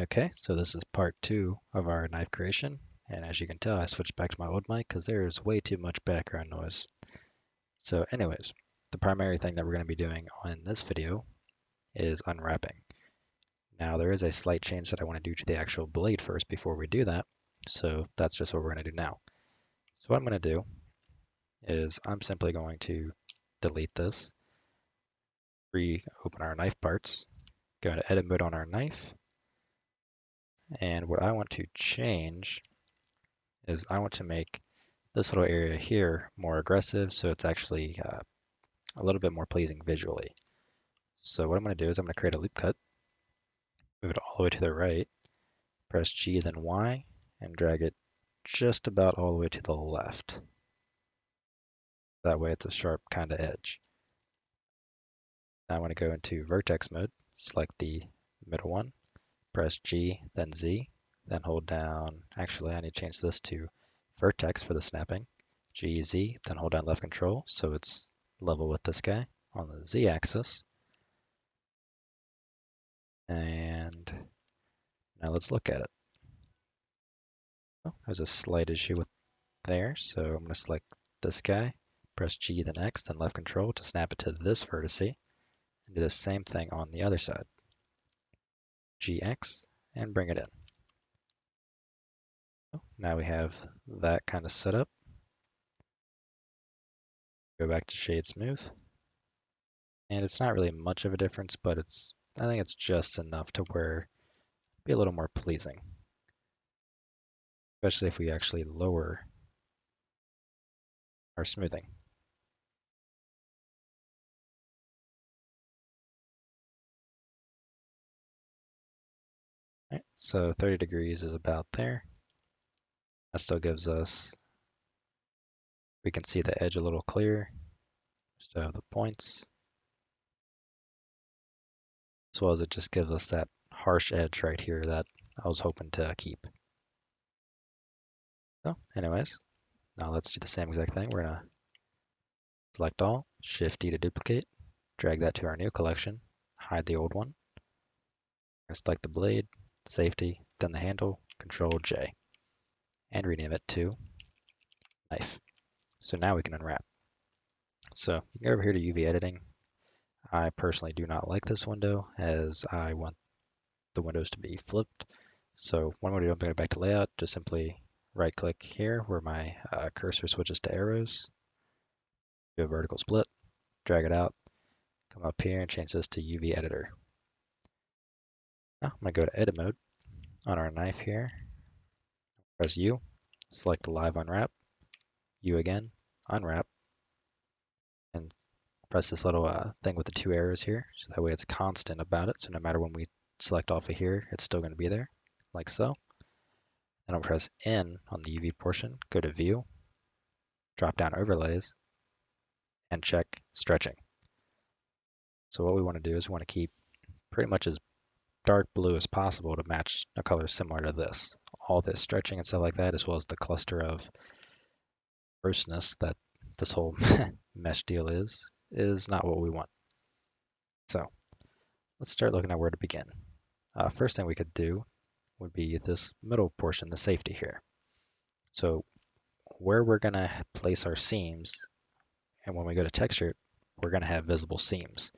Okay, so this is part 2 of our knife creation, and as you can tell, I switched back to my old mic because there is way too much background noise. So anyways, the primary thing that we're going to be doing on this video is unwrapping. Now there is a slight change that I want to do to the actual blade first before we do that, so that's just what we're going to do now. So what I'm going to do is I'm simply going to delete this, reopen our knife parts, go into edit mode on our knife, and what I want to change is I want to make this little area here more aggressive, so it's actually a little bit more pleasing visually. So what I'm going to do is I'm going to create a loop cut, move it all the way to the right, press G then Y, and drag it just about all the way to the left. That way it's a sharp kind of edge. Now I want to go into Vertex mode, select the middle one, press G, then Z, then hold down, actually I need to change this to Vertex for the snapping, G, Z, then hold down left control so it's level with this guy on the Z axis. And now let's look at it. Oh, there's a slight issue with there, so I'm going to select this guy, press G then X, then left control to snap it to this vertex, and do the same thing on the other side. GX, and bring it in. Oh, now we have that kind of set up. Go back to shade smooth, and it's not really much of a difference, but I think it's just enough to where it'd be a little more pleasing, especially if we actually lower our smoothing. Right, so 30 degrees is about there. That still gives us, we can see the edge a little clearer. Still have the points, as well as it just gives us that harsh edge right here that I was hoping to keep. So anyways, now let's do the same exact thing. We're gonna select all, Shift D to duplicate, drag that to our new collection, hide the old one. We're gonna select the blade, safety, then the handle, Control J, and rename it to knife. So now we can unwrap. So you can go over here to UV editing. I personally do not like this window as I want the windows to be flipped. So one way to do it, I'm going to go back to layout, just simply right click here where my cursor switches to arrows, do a vertical split, drag it out, come up here and change this to UV editor. Now I'm going to go to edit mode on our knife here, press U, select live unwrap, U again, unwrap, and press this little thing with the two arrows here, so that way it's constant about it, so no matter when we select off of here, it's still going to be there, like so. Then I'll press N on the UV portion, go to View, drop down Overlays, and check Stretching. So what we want to do is we want to keep pretty much as dark blue as possible to match a color similar to this. All this stretching and stuff like that, as well as the cluster of grossness that this whole mesh deal is not what we want. So let's start looking at where to begin. First thing we could do would be this middle portion, the safety here. So where we're going to place our seams, and when we go to texture, we're going to have visible seams.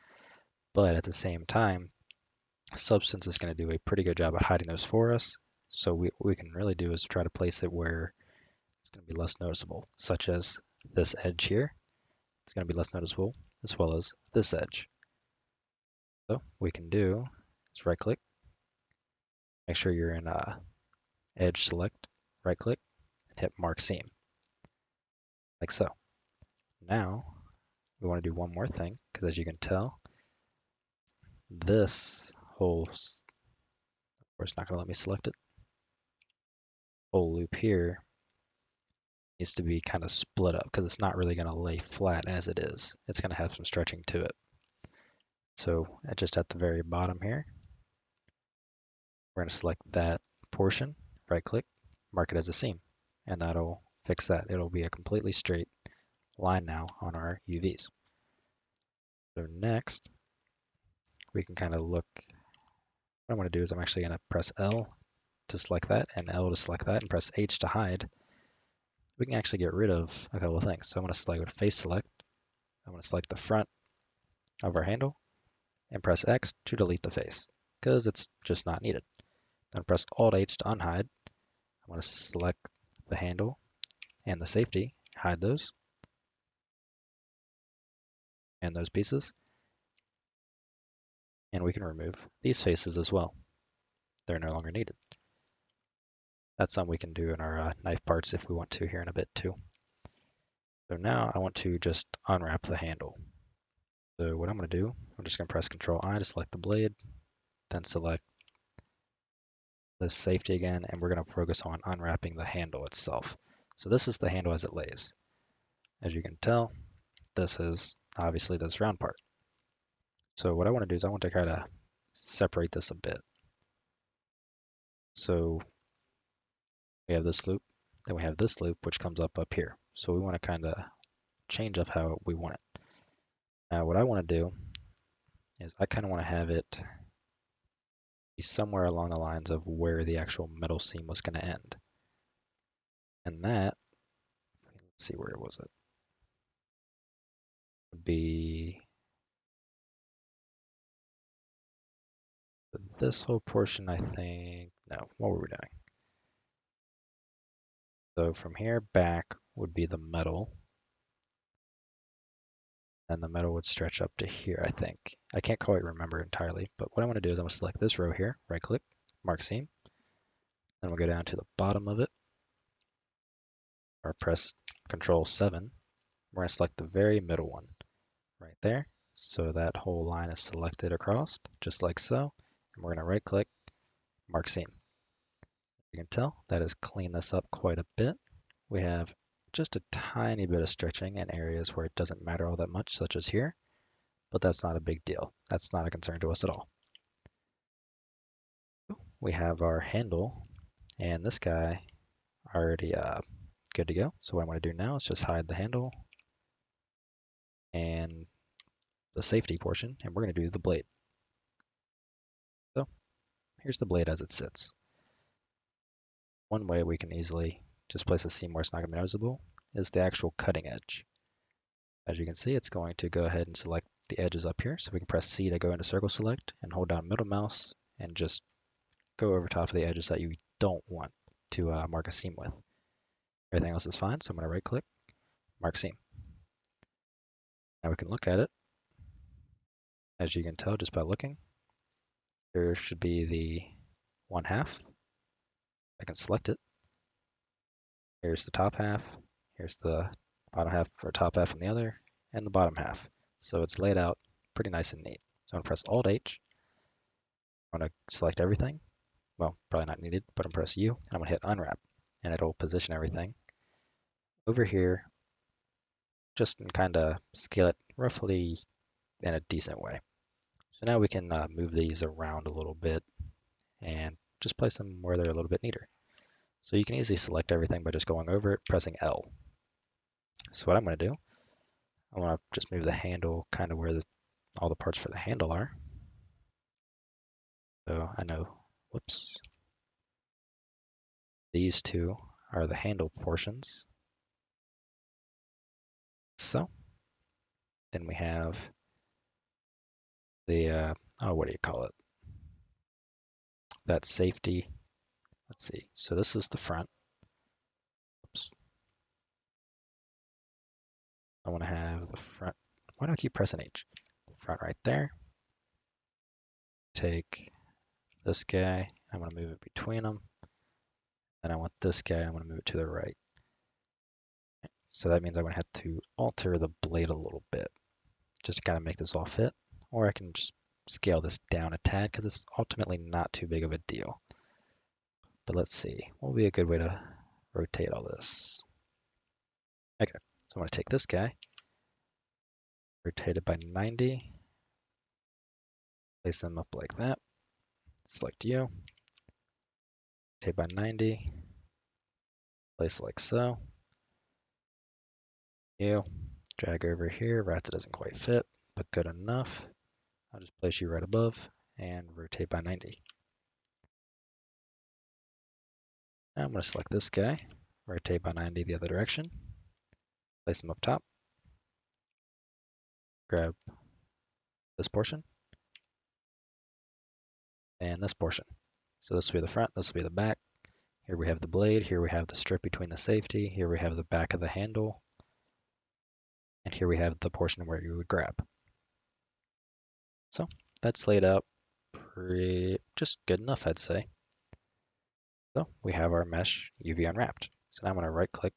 But at the same time, Substance is going to do a pretty good job at hiding those for us. So what we can really do is try to place it where it's going to be less noticeable, such as this edge here. It's going to be less noticeable, as well as this edge. So what we can do is right click, make sure you're in edge select, right click, and hit mark seam, like so. Now we want to do one more thing, because as you can tell, this whole, of course not going to let me select it, whole loop here needs to be kind of split up because it's not really going to lay flat as it is. It's going to have some stretching to it. So just at the very bottom here, we're going to select that portion, right click, mark it as a seam, and that'll fix that. It'll be a completely straight line now on our UVs. So next, we can kind of look What I'm going to do is I'm actually going to press L to select that and L to select that and press H to hide. We can actually get rid of a couple of things. So I'm going to select face select. I'm going to select the front of our handle and press X to delete the face because it's just not needed. Then press Alt H to unhide. I'm going to select the handle and the safety, hide those and those pieces. And we can remove these faces as well. They're no longer needed. That's something we can do in our knife parts if we want to here in a bit too. So now I want to just unwrap the handle. So what I'm going to do, I'm just going to press Control I to select the blade, then select the safety again, and we're going to focus on unwrapping the handle itself. So this is the handle as it lays. As you can tell, this is obviously this round part. So what I want to do is I want to kind of separate this a bit. So we have this loop, then we have this loop, which comes up here. So we want to kind of change up how we want it. Now what I want to do is I kind of want to have it be somewhere along the lines of where the actual metal seam was going to end. And that, let's see, where was it? Would be this whole portion, I think. No, what were we doing? So from here back would be the metal. And the metal would stretch up to here, I think. I can't quite remember entirely, but what I want to do is I'm going to select this row here, right click, mark seam. Then we'll go down to the bottom of it, or press Control 7. We're going to select the very middle one right there. So that whole line is selected across, just like so. And we're going to right click, mark seam. You can tell that has cleaned this up quite a bit. We have just a tiny bit of stretching in areas where it doesn't matter all that much, such as here, but that's not a big deal. That's not a concern to us at all. We have our handle and this guy already good to go. So what I'm going to do now is just hide the handle and the safety portion, and we're going to do the blade. So here's the blade as it sits. One way we can easily just place a seam where it's not going to be noticeable is the actual cutting edge. As you can see, it's going to go ahead and select the edges up here. So we can press C to go into circle select and hold down middle mouse and just go over top of the edges that you don't want to mark a seam with. Everything else is fine, so I'm going to right click, mark seam. Now we can look at it. As you can tell just by looking, there should be the 1/2. I can select it. Here's the top half. Here's the bottom half or top half from the other, and the bottom half. So it's laid out pretty nice and neat. So I'm going to press Alt H. I'm going to select everything. Well, probably not needed, but I'm going to press U, and I'm going to hit Unwrap, and it'll position everything over here, just and kind of scale it roughly in a decent way. So now we can move these around a little bit and just place them where they're a little bit neater. So you can easily select everything by just going over it, pressing L. So what I'm going to do, I want to just move the handle kind of where all the parts for the handle are. So I know, whoops, these two are the handle portions. So then we have the, what do you call it? That safety. Let's see. So this is the front. Oops. I want to have the front. Why do I keep pressing H? Front right there. Take this guy. I'm going to move it between them. And I want this guy. I'm going to move it to the right. So that means I'm going to have to alter the blade a little bit just to kind of make this all fit. Or I can just scale this down a tad because it's ultimately not too big of a deal. But let's see. What would be a good way to rotate all this? Okay, so I'm going to take this guy, rotate it by 90, place them up like that. Select you, rotate by 90, place like so. You, drag over here, Ratchet doesn't quite fit, but good enough. I'll just place you right above and rotate by 90. Now I'm going to select this guy, rotate by 90 the other direction, place him up top, grab this portion, and this portion. So this will be the front, this will be the back. Here we have the blade, here we have the strip between the safety, here we have the back of the handle, and here we have the portion where you would grab. So that's laid out just good enough, I'd say. So we have our mesh UV unwrapped. So now I'm going to right click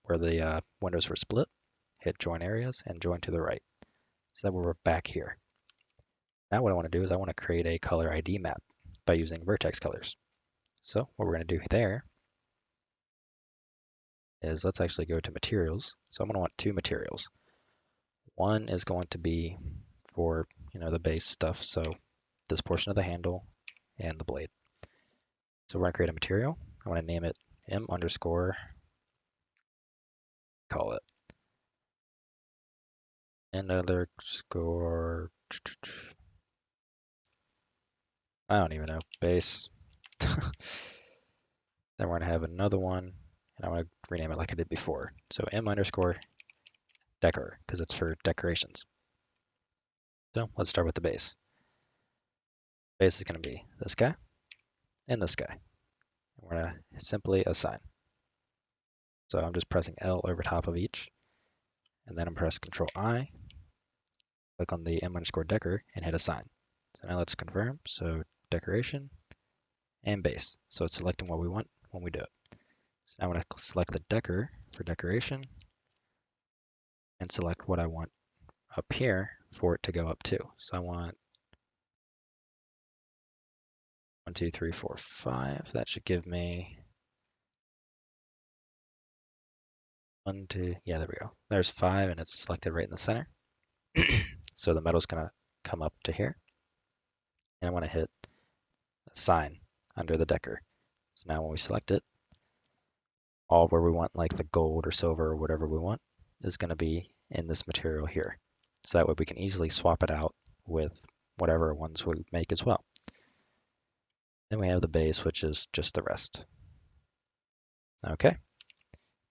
where the windows were split, hit join areas, and join to the right. So that we're back here. Now what I want to do is I want to create a color ID map by using Vertex colors. So what we're going to do there is let's actually go to materials. So I'm going to want two materials. One is going to be for, the base stuff. So this portion of the handle and the blade. So we're going to create a material. I want to name it M underscore, call it N underscore, I don't even know, base. Then we're going to have another one, and I want to rename it like I did before. So M underscore decor, because it's for decorations. So let's start with the base. Base is going to be this guy and this guy. We're going to simply assign. So I'm just pressing L over top of each, and then I'm press Control I, click on the M underscore decor, and hit assign. So now let's confirm. So decoration and base. So it's selecting what we want when we do it. So now I'm going to select the decor for decoration and select what I want up here for it to go up to. So I want 1, 2, 3, 4, 5. That should give me 1, 2. Yeah, there we go. There's 5, and it's selected right in the center. So the metal's going to come up to here, and I want to hit assign under the decor. So now when we select it, all where we want like the gold or silver or whatever we want is going to be in this material here. So that way we can easily swap it out with whatever ones we make as well. Then we have the base, which is just the rest. Okay,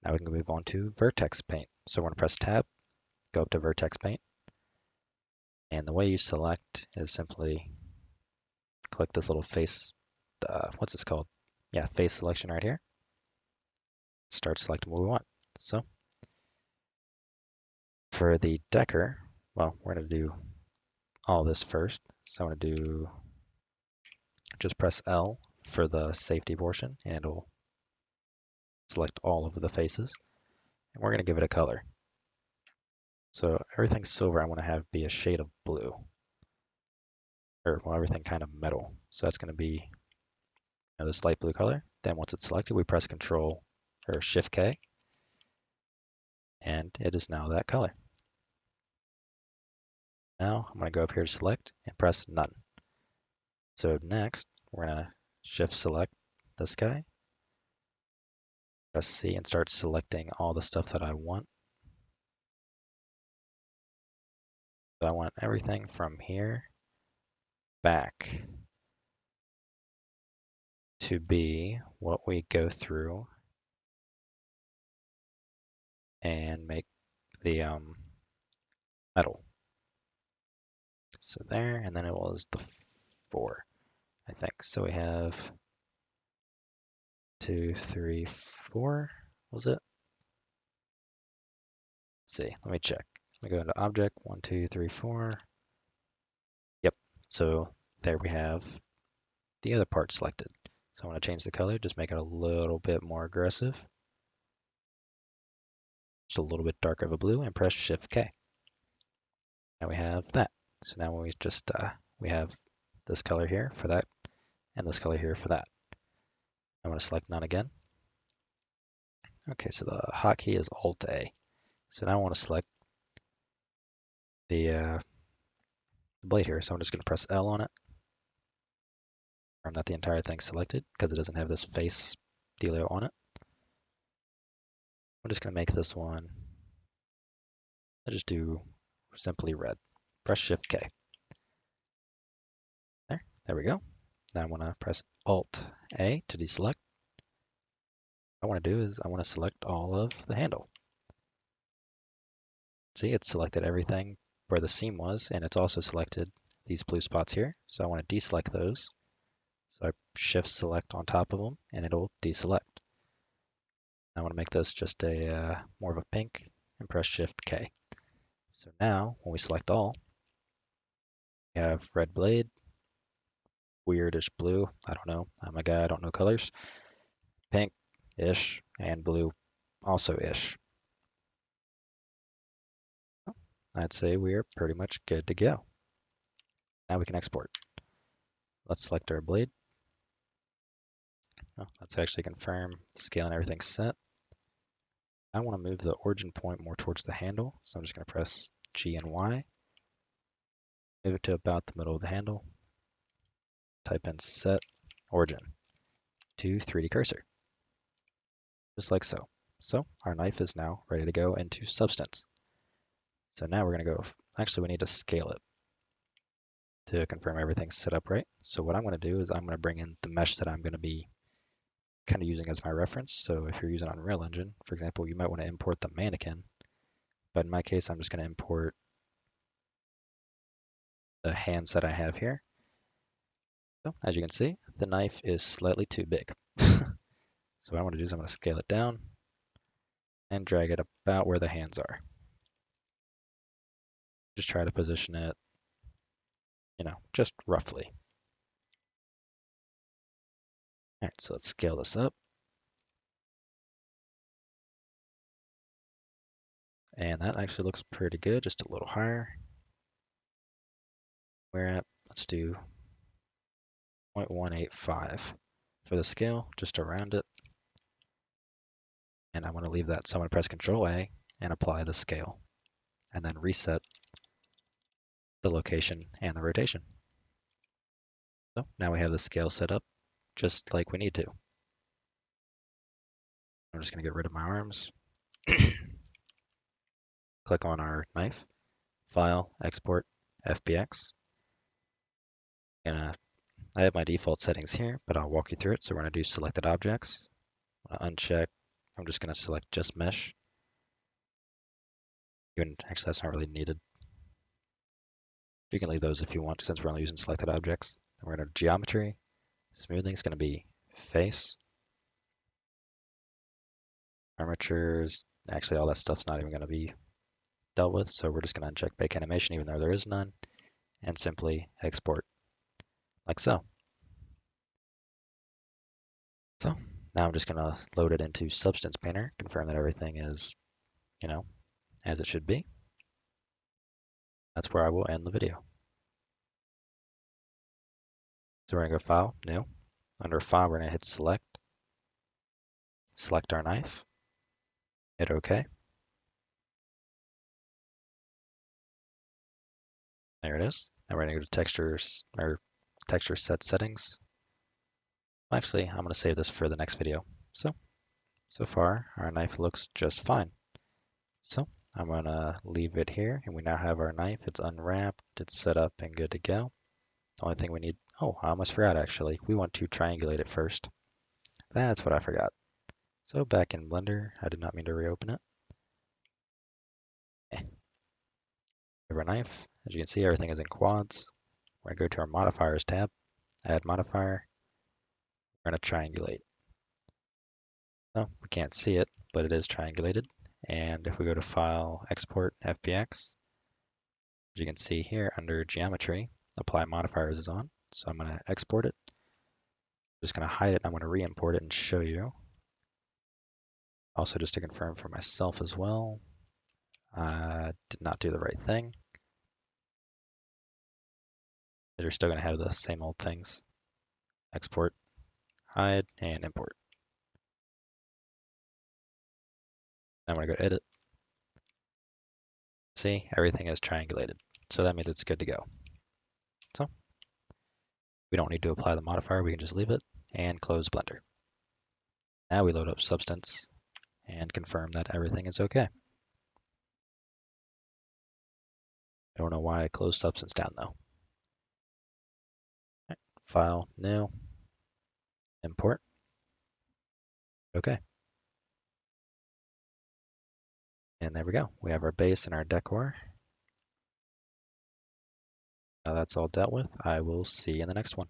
now we can move on to Vertex Paint. So we're going to press Tab, go up to Vertex Paint, and the way you select is simply click this little face, what's this called? Yeah, face selection right here. Start selecting what we want. So for the decor, well, we're going to do all this first. So I'm going to do just press L for the safety portion, and it'll select all of the faces. And we're going to give it a color. So everything silver I want to have be a shade of blue. Or well, everything kind of metal. So that's going to be this light blue color. Then once it's selected, we press Control or Shift K, and it is now that color. Now I'm going to go up here to select and press None. So next, we're going to Shift Select this guy, press C, and start selecting all the stuff that I want. So I want everything from here back to be what we go through and make the metal. So there, and then it was the 4, I think. So we have 2, 3, 4, was it? Let's see, let me check. Let me go into Object, 1, 2, 3, 4. Yep, so there we have the other part selected. So I want to change the color, just make it a little bit more aggressive. Just a little bit darker of a blue, and press Shift K. Now we have that. So now we just, we have this color here for that, and this color here for that. I want to select none again. Okay, so the hotkey is Alt A. So now I want to select the blade here. So I'm just going to press L on it. I'm not the entire thing selected because it doesn't have this face dealio on it. I'm just going to make this one, I'll just do simply red. Press Shift K. There we go. Now I want to press Alt A to deselect. I want to do is I want to select all of the handle. See, it's selected everything where the seam was, and it's also selected these blue spots here. So I want to deselect those. So I shift select on top of them, and it'll deselect. I want to make this just a more of a pink, and press Shift K. So now, when we select all, we have red blade, weirdish blue. I don't know. I'm a guy. I don't know colors. Pink-ish, and blue also-ish. I'd say we are pretty much good to go. Now we can export. Let's select our blade. Oh, let's actually confirm the scale and everything's set. I want to move the origin point more towards the handle, so I'm just going to press G and Y. Move it to about the middle of the handle. Type in set origin to 3D cursor, just like so. So our knife is now ready to go into Substance. So now we're going to go, actually we need to scale it to confirm everything's set up right. So what I'm going to do is I'm going to bring in the mesh that I'm going to be kind of using as my reference. So if you're using Unreal Engine, for example, you might want to import the mannequin. But in my case, I'm just going to import the hands that I have here. So as you can see, the knife is slightly too big. So what I want to do is I'm going to scale it down and drag it about where the hands are. Just try to position it, just roughly. All right, so let's scale this up. And that actually looks pretty good, just a little higher. We're at, let's do 0.185 for the scale, just around it. And I want to leave that, so I'm going to press Control A and apply the scale, and then reset the location and the rotation. So now we have the scale set up just like we need to. I'm just going to get rid of my arms. Click on our knife, File, Export, FBX. I have my default settings here, but I'll walk you through it. So we're going to do selected objects. Uncheck. I'm just going to select just mesh. Actually, that's not really needed. You can leave those if you want, since we're only using selected objects. And we're going to geometry. Smoothing is going to be face. Armatures. Actually, all that stuff's not even going to be dealt with. So we're just going to uncheck bake animation, even though there is none, and simply export like so. So now I'm just going to load it into Substance Painter, confirm that everything is, as it should be. That's where I will end the video. So we're going to go File, New. Under File, we're going to hit Select. Select our knife. Hit OK. There it is. Now we're going to go to Textures, or Texture Set Settings. Actually, I'm going to save this for the next video. So far, our knife looks just fine. So I'm going to leave it here, and we now have our knife. It's unwrapped, it's set up, and good to go. The only thing we need, oh, I almost forgot actually. We want to triangulate it first. That's what I forgot. So back in Blender, I did not mean to reopen it. We have our knife. As you can see, everything is in quads. We're going to go to our modifiers tab, add modifier. We're going to triangulate. Oh, we can't see it, but it is triangulated. And if we go to File, Export, FBX, as you can see here under Geometry, Apply Modifiers is on. So I'm going to export it. I'm just going to hide it. I'm going to re-import it and show you. Also, just to confirm for myself as well, I did not do the right thing. You're still going to have the same old things. Export, hide, and import. I'm going to go Edit. See, everything is triangulated. So that means it's good to go. So we don't need to apply the modifier. We can just leave it and close Blender. Now we load up Substance and confirm that everything is okay. I don't know why I closed Substance down though. Right. File, New, Import. Okay. And there we go. We have our base and our decor. Now that's all dealt with. I will see you in the next one.